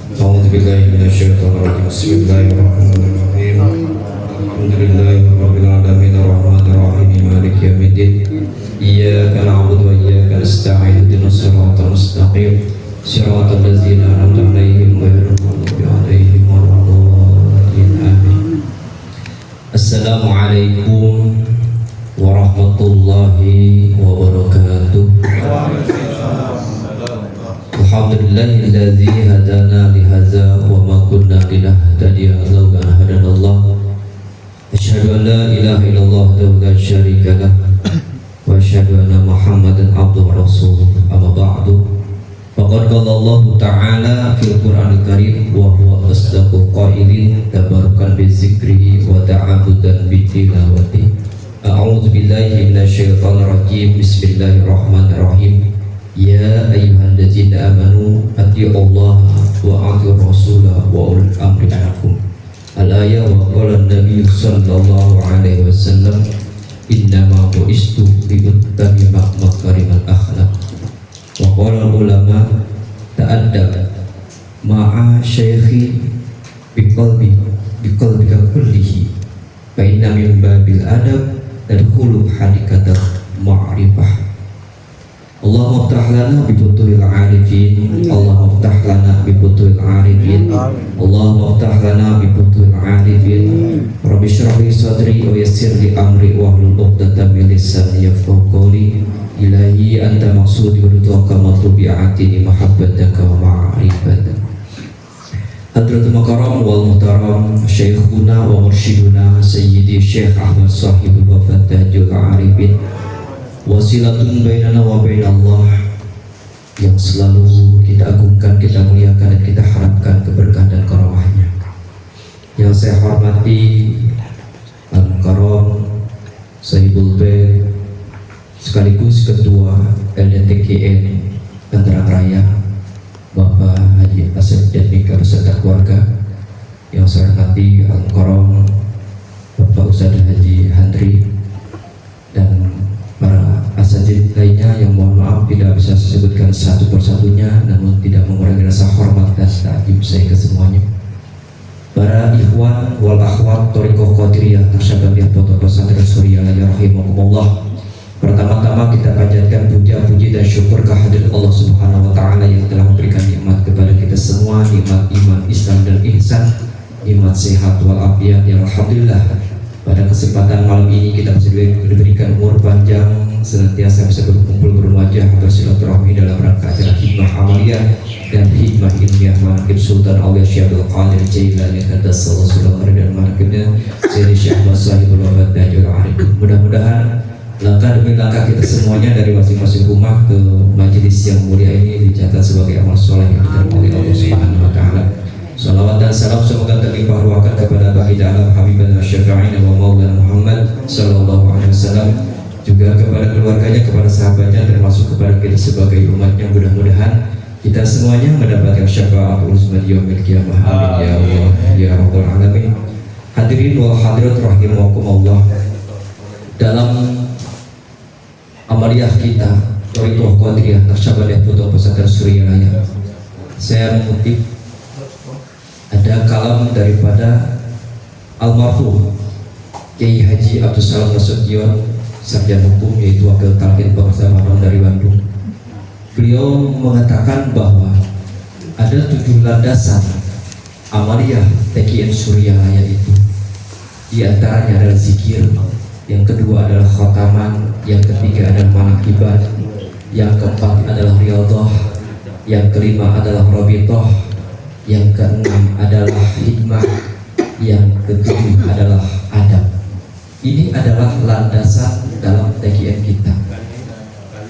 أعوذ بالله من الشيطان الرجيم بسم الله الرحمن الرحيم الحمد لله رب العالمين الرحمن الرحيم مالك يوم الدين إياك نعبد وإياك نستعين اهدنا الصراط المستقيم صراط الذين أنعمت عليهم غير المغضوب عليهم ولا الضالين آمين. السلام عليكم ورحمة الله وبركاته. Alhamdulillahilladzi hadana lihadza wa ma kunna linahtadiya laula an hadanallah. Asyhadu an la ilaha illallah wahdahu la syarika lah wa asyhadu anna Muhammadan abduhu wa rasuluh. Amma ba'du. Faqad qala Allah ta'ala fil Qur'anil Karim wa huwa asdaqul qailin tabarukan bi dzikrihi wa ta'abudan bi tilawati. A'udzu billahi minasyaitonir rajim. Bismillahirrahmanirrahim. Ya ayyuhalladzina amanu atti'ullaha wa atti'ur rasula wa ulil amri minkum. Al-ayah wa qala an-nabiy sallallahu alaihi wasallam innama bu'istu bi utamima makarimal akhlaq. Wa qala ulama ta'addab ma'a syaikhi biqalbika kullihi fa inna min babil adab tadkhulu hadikatal ma'rifah. Allahumma aftah lana bi futuhil arifin. Allahumma aftah lana bi futuhil arifin. Allahumma aftah lana bi futuhil arifin. Rabbi shrah li sadri wa yassir li amri wa hlul 'uqdatam min lisani yafqahu qawli. Ilahi anta maqsudi wa ridwaka matlubi atini mahabbataka wa ma'rifataka. Hadratul Makaram wal Muhtaram Syekhuna wa Mursyiduna Sayyidi Syekh Ahmad Sahibul Wafat Tajul Arifin, wasilatun bainana wa bainallah, yang selalu kita agungkan, kita muliakan, dan kita harapkan keberkahan dan karamahnya. Yang saya hormati Al-Mukarram Sahibul Bait sekaligus ketua LDTKN Tangerang Raya, Bapak Haji Asep Jatmika beserta keluarga. Yang saya hormati Al-Mukarram Bapak Ustadz Haji Handri dan para asatidz lainnya yang mohon maaf tidak bisa saya sebutkan satu persatunya, namun tidak mengurangi rasa hormat dan takjub saya ke semuanya. Para ikhwan wal akhwat Thariqah Qadiriyah Naksabandiyah Pondok Pesantren Suryalaya rahimakumullah. Pertama-tama kita panjatkan puja-puji dan syukur kehadirat Allah Subhanahu wa taala yang telah memberikan nikmat kepada kita semua, nikmat iman, Islam dan ihsan, nikmat sehat wal afiat. Ya alhamdulillah, pada kesempatan malam ini kita bisa diberikan umur panjang, senantiasa bisa berkumpul berwajah bersilaturahmi dalam rangka acara hikmah amaliyah dan hikmah ilmiah manaqib Sultan Aulia Syekh Abdul Qadir Jailani Qaddasallahu sirrahu dan manaqibnya Sayyidi Syekh Sahibul Wafat Tajul Arif. Mudah-mudahan langkah demi langkah kita semuanya dari masing-masing rumah ke majelis yang mulia ini dicatat sebagai amal soleh yang diterima oleh Allah Subhanahu wa taala. Salawat dan salam semoga terlimpah ruahkan kepada Baginda alam Habibana Syafi'ina wa Maulana Muhammad sallallahu alaihi wasallam, juga kepada keluarganya, kepada sahabatnya, termasuk kepada kita sebagai umatnya. Mudah-mudahan kita semuanya mendapatkan syafaat uzma yaumil qiyamah. Amin ya Allah ya rabbal alamin. Hadirin wal hadirat rahimakumullah. Dalam amaliyah kita Thariqah Qadiriyah Naksabandiyah Pondok Pesantren Suryalaya, saya mengutip ada kalam daripada almarhum Kiai Haji Abdul Salam Nasution, sarjana hukum, yaitu wakil talqin Bangsa Madon dari Bandung. Beliau mengatakan bahwa ada 7 landasan amaliyah TKN Suryalaya itu. Di antaranya adalah zikir, yang kedua adalah khotaman, yang ketiga adalah manaqibat, yang keempat adalah riyadhah, yang kelima adalah rabithah, yang keenam adalah hikmah, yang ketujuh adalah adab. Ini adalah landasan dalam TKN kita.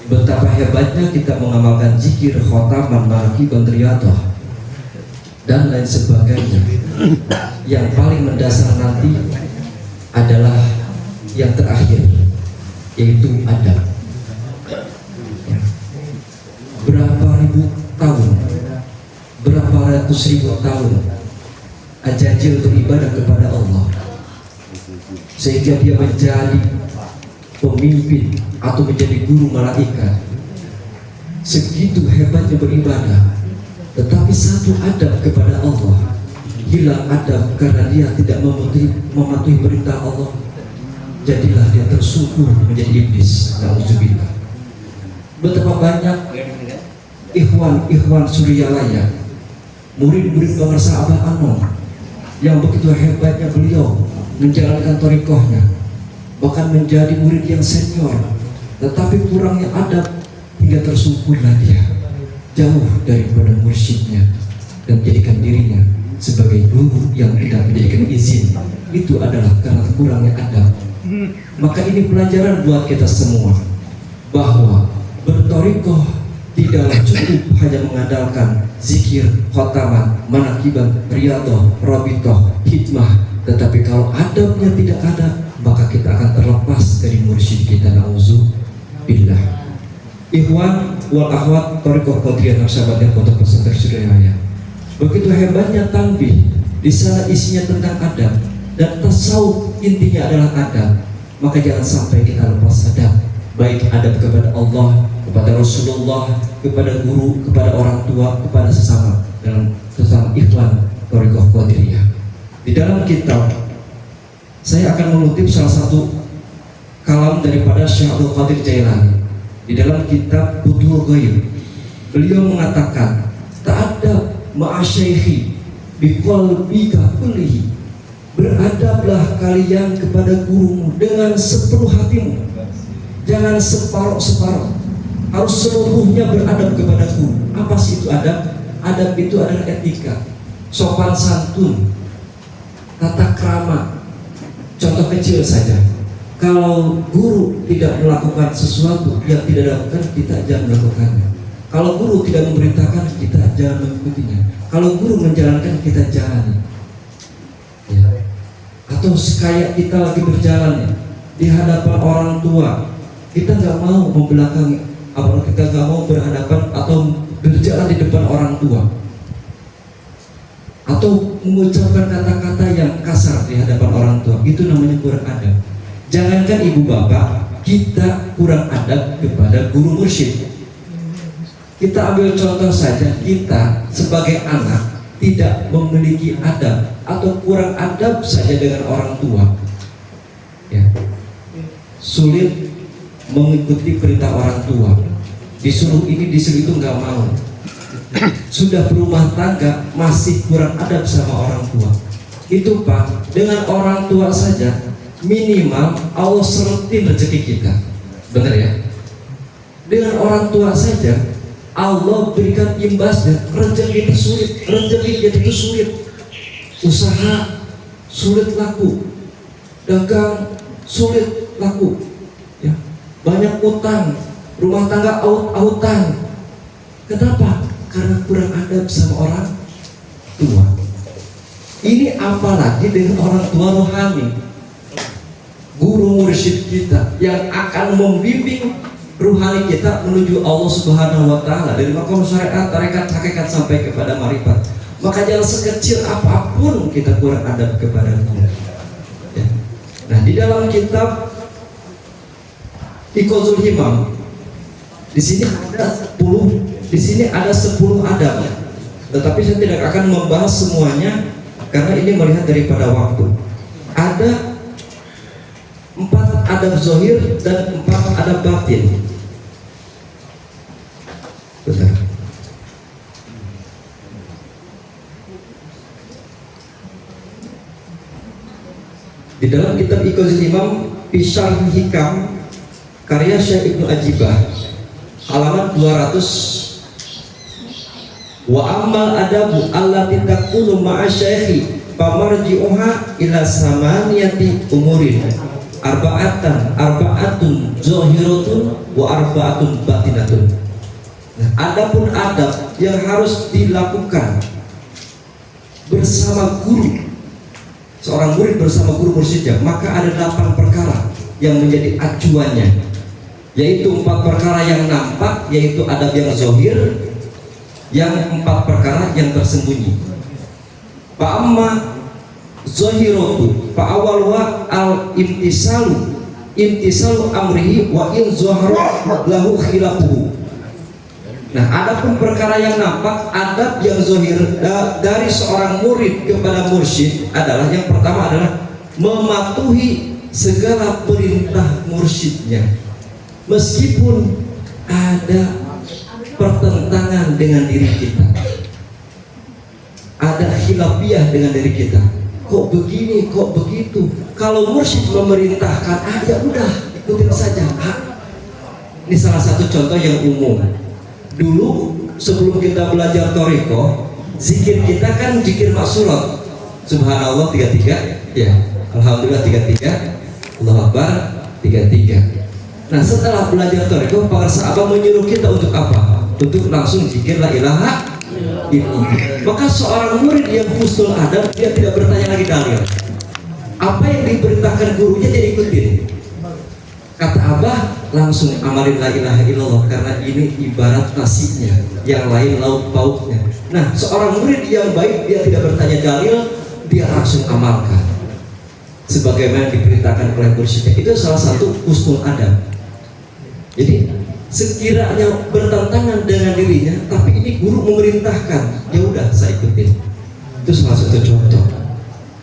Betapa hebatnya kita mengamalkan zikir, khotaman, manaqib, riyadhah dan lain sebagainya. Yang paling mendasar nanti adalah yang terakhir, yaitu adab. Berapa ribu tahun, berapa ratus ribu tahun Ajajil beribadah kepada Allah sehingga dia menjadi pemimpin atau menjadi guru malaikat. Segitu hebatnya beribadah, Tetapi satu adab kepada Allah, hilang adab karena dia tidak mematuhi perintah Allah, jadilah dia tersungkur menjadi iblis. Nauzubillah. Betapa banyak ikhwan Suryalaya, murid-murid bangsa Abah Anom, yang begitu hebatnya beliau menjalankan thariqahnya, bahkan menjadi murid yang senior, tetapi kurangnya adab hingga tersungkurlah dia jauh daripada mursyidnya dan menjadikan dirinya sebagai guru yang tidak menjadikan izin. Itu adalah karena kurangnya adab. Maka ini pelajaran buat kita semua, bahwa berthariqah tidaklah cukup hanya mengandalkan zikir, khotaman, manakiban, riyadhah, rabithah, hikmah, tetapi kalau adabnya tidak ada, maka kita akan terlepas dari mursyid kita. Nauzubillah. Ikhwan wal akhwat thariqah Qadiriyah Naqsyabandiyah Pondok Pesantren Suryalaya, begitu hebatnya tanbih. Di sana isinya tentang adab, dan tasawuf intinya adalah adab. Maka jangan sampai kita lepas adab, baik adab kepada Allah, kepada Rasulullah, kepada guru, kepada orang tua, kepada sesama dalam sesama ikhwan thariqah Qadiriyah. Di dalam kitab, saya akan mengutip salah satu kalam daripada Syekh Abdul Qadir Jailani. Di dalam kitab Futuhul Ghaib, beliau mengatakan, ta'adab ma'asyaikhi biqalbika kullihi. Beradablah kalian kepada gurumu dengan sepenuh hatimu, jangan separuh-separuh, harus seluruhnya beradab kepada guru. Apa sih itu adab? Adab itu adalah etika, sopan santun, tata krama. Contoh kecil saja, kalau guru tidak melakukan sesuatu yang tidak dilakukan, kita jangan melakukannya. Kalau guru tidak memerintahkan, kita jangan mengikutinya. Kalau guru menjalankan, kita jalani. Ya. Atau kayak kita lagi berjalan ya, di hadapan orang tua, kita nggak mau membelakangi, apalagi kita nggak mau berhadapan atau berjalan di depan orang tua, atau mengucapkan kata-kata yang kasar di hadapan orang tua. Itu namanya kurang adab. Jangankan ibu bapak, kita kurang adab kepada guru mursyid. Kita ambil contoh saja, kita sebagai anak tidak memiliki adab atau kurang adab saja dengan orang tua, ya, sulit mengikuti perintah orang tua. Disuruh ini, disuruh itu nggak mau. Sudah berumah tangga masih kurang adab sama orang tua. Itu Pak, dengan orang tua saja minimal Allah seretin rezeki kita, benar ya? Dengan orang tua saja Allah berikan imbasnya, rezeki itu sulit, rezeki itu sulit, usaha sulit laku, dagang sulit laku, ya, banyak utang, rumah tangga aut-autan. Kenapa? Karena kurang adab sama orang tua. Ini apalagi dengan orang tua rohani, guru mursyid kita yang akan membimbing ruhani kita menuju Allah Subhanahu wa Ta'ala, dari makom syariat, tarekat, hakikat sampai kepada marifat. Maka jangan sekecil apapun kita kurang adab kepada guru. Ya. Nah, di dalam kitab Iqazul Himam, di sini ada 10 adab. Tetapi saya tidak akan membahas semuanya karena ini melihat daripada waktu. Ada 4 adab zahir dan 4 adab batin. Betul. Di dalam kitab Iqazul Himam fi Syarh Hikam karya Syekh Ibnu Ajibah, halaman 200. Wa ammal adabu allati takunu ma'a syaikhi famarji'uha ila samaniyati umurin arba'atun zahiratun wa arba'atun batinatun. Nah, adapun adab yang harus dilakukan bersama guru, seorang murid bersama guru mursyidnya, maka ada 8 perkara yang menjadi acuannya, yaitu 4 perkara yang nampak, yaitu adab yang zahir, yang 4 perkara yang tersembunyi. Fa'amma zahiratu fa'awalwa imtisalu amrihi wa in zahara lahu khilafuhu. Nah, adapun perkara yang nampak, adab yang zahir dari seorang murid kepada mursyid adalah yang pertama adalah mematuhi segala perintah mursyidnya, meskipun ada pertentangan dengan diri kita, ada khilafiyah dengan diri kita. Kok begini, kok begitu? Kalau mursyid memerintahkan, ya udah ikutin saja. Ini salah satu contoh yang umum. Dulu sebelum kita belajar thariqah, zikir kita kan zikir maksurat. Subhanallah 33, ya. Alhamdulillah 33, Allahu Akbar 33. Nah, setelah belajar thariqah, para sahabat menyuruh kita untuk apa? Untuk langsung zikir la ilaha illallah. Maka seorang murid yang husnul adab, dia tidak bertanya lagi dalil. Apa yang diperintahkan gurunya dia ikutin. Kata Abah, langsung amalin la ilaha illallah, karena ini ibarat nasinya, yang lain lauk pauknya. Nah, seorang murid yang baik, dia tidak bertanya dalil, dia langsung amalkan sebagaimana diperintahkan oleh mursyidnya. Itu salah satu husnul adab. Jadi sekiranya bertentangan dengan dirinya, tapi ini guru memerintahkan, ya udah saya ikutin. Itu salah satu contoh.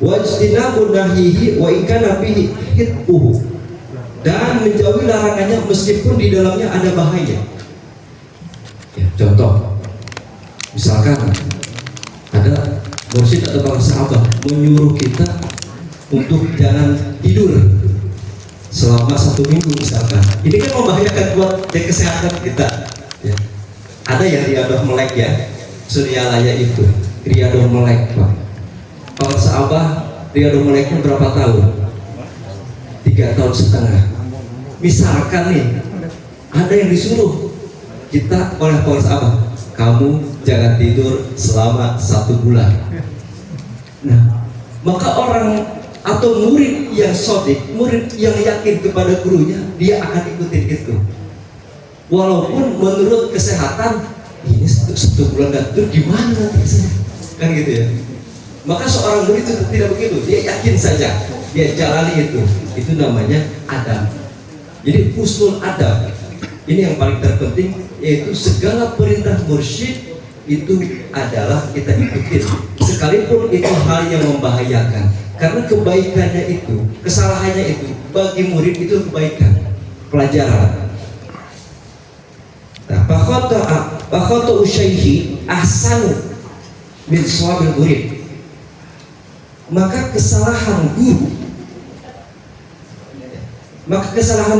Wajtinabun nahyihi wa ikana fihi hitbuhu, dan menjauhi larangannya meskipun di dalamnya ada bahaya. Ya, contoh, misalkan ada mursyid atau para sahabat menyuruh kita untuk jangan tidur selama 1 minggu misalkan. Ini kan membahayakan buat kesehatan kita. Ya. Ada yang riadoh melek ya, suryalaya itu riadoh melek Pak. Para sahabat riadoh meleknya berapa tahun? 3,5 tahun. Misalkan nih, ada yang disuruh kita oleh para sahabat, kamu jangan tidur selama 1 bulan. Nah, maka orang atau murid yang sodik, murid yang yakin kepada gurunya, dia akan ikutin itu. Walaupun menurut kesehatan, ini 1 bulan gak tidur gimana nanti saya? Kan gitu ya. Maka seorang murid itu tidak begitu, dia yakin saja, dia jalani itu. Itu namanya adab. Jadi husnul adab ini yang paling terpenting, yaitu segala perintah mursyid itu adalah kita ikutin, sekalipun itu hal yang membahayakan, karena kebaikannya itu, kesalahannya itu bagi murid itu kebaikan, pelajaran. Nah, fakhata usyaihi ahsanu min shawabil murid. Maka kesalahan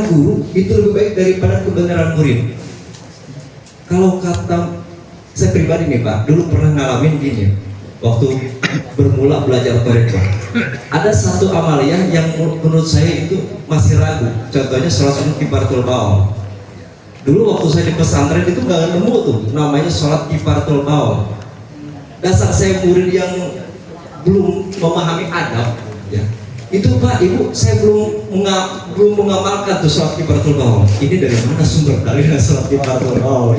guru itu lebih baik daripada kebenaran murid. Kalau kata saya pribadi nih Pak, dulu pernah ngalamin gini, waktu bermula belajar thariqah, ada satu amaliyah yang menurut saya itu masih ragu. Contohnya sholat sunat kifaratul baul. Dulu waktu saya di pesantren itu nggak nemu tuh namanya sholat kifaratul baul. Dasar saya murid yang belum memahami adab, ya. Itu Pak, Ibu, saya belum mengamalkan tuh sholat kifaratul baul. Ini dari mana sumber dalil sholat kifaratul baul?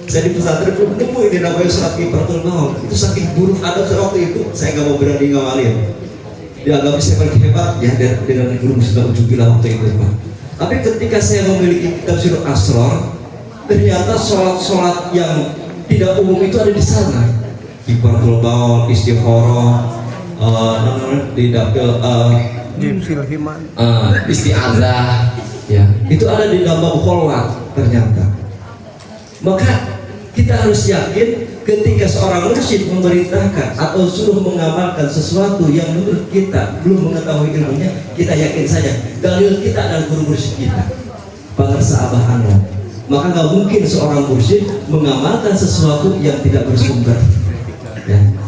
Saya di pesantren belum nemu ini namanya sholat kifaratul baul. Itu saking buruk adab waktu itu, saya nggak mau berani ngamalin. Dianggap saya paling hebat ya dengan guru sudah ujubilah waktu itu Pak. Tapi ketika saya memiliki kitab Sirul Asrar, ternyata sholat yang tidak umum itu ada di sana. Kifaratul baul, istikharah, di dapil isti'adzah, ya itu ada di dalam kholat ternyata. Maka kita harus yakin ketika seorang mursyid memerintahkan atau suruh mengamalkan sesuatu yang menurut kita belum mengetahui ilmunya, kita yakin saja dalil kita adalah guru mursyid kita, pengersa Abah Anwar. Maka nggak mungkin seorang mursyid mengamalkan sesuatu yang tidak bersumber, ya.